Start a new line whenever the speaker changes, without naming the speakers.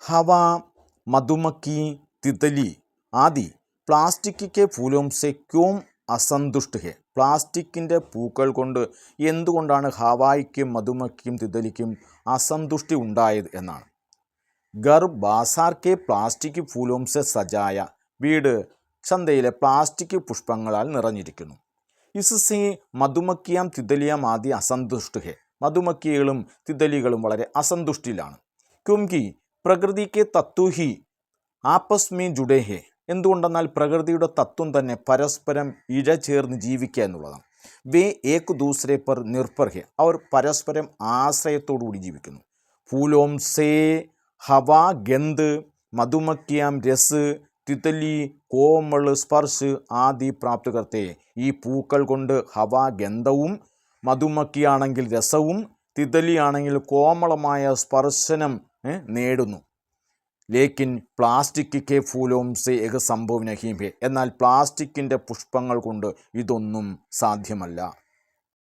हवा, मधुमक्खी, तितली आदि प्लास्टिक के फूलों से क्यों असंतुष्ट है? പ്ലാസ്റ്റിക്കിൻ്റെ പൂക്കൾ കൊണ്ട് എന്തുകൊണ്ടാണ് ഹവായ്ക്കും മധുമക്കിക്കും തിതലിക്കും അസന്തുഷ്ടി ഉണ്ടായത് എന്നാണ്. ഗർ ബാസാർ കെ പ്ലാസ്റ്റിക് ഫൂലോം സെ സജായ, വീട് ചന്തയിലെ പ്ലാസ്റ്റിക് പുഷ്പങ്ങളാൽ നിറഞ്ഞിരിക്കുന്നു. ഇസ്സേ മധുമക്കിയാം തിതലിയാം ആദി അസന്തുഷ്ട ഹെ, മധുമക്കികളും തിതലികളും വളരെ അസന്തുഷ്ടിയിലാണ്. ക്യോംകി പ്രകൃതി കെ തത്വ ഹി ആപ്പസ് മേ ജുഡേ ഹെ, എന്തുകൊണ്ടെന്നാൽ പ്രകൃതിയുടെ തത്വം തന്നെ പരസ്പരം ഇഴചേർന്ന് ജീവിക്കുക എന്നുള്ളതാണ്. വേ ഏക് ദൂസരെ പർ നിർഭർ ഹെ, അവർ പരസ്പരം ആശ്രയത്തോടുകൂടി ജീവിക്കുന്നു. ഫൂലോം സേ ഹവ ഗന്ധ്, മധുമക്കിയാം രസ്, തിതലി കോമൾ സ്പർശ് ആദി പ്രാപ്ത് കർത്തേ, ഈ പൂക്കൾ കൊണ്ട് ഹവ ഗന്ധവും, മധുമക്കിയാണെങ്കിൽ രസവും, തിതലിയാണെങ്കിൽ കോമളമായ സ്പർശനം നേടുന്നു. ലേക്കിൻ പ്ലാസ്റ്റിക് കെ ഫൂലോം സെ ഏക സംഭവ നഹീം ഹെ, എന്നാൽ പ്ലാസ്റ്റിക്കിൻ്റെ പുഷ്പങ്ങൾ കൊണ്ട് ഇതൊന്നും സാധ്യമല്ല.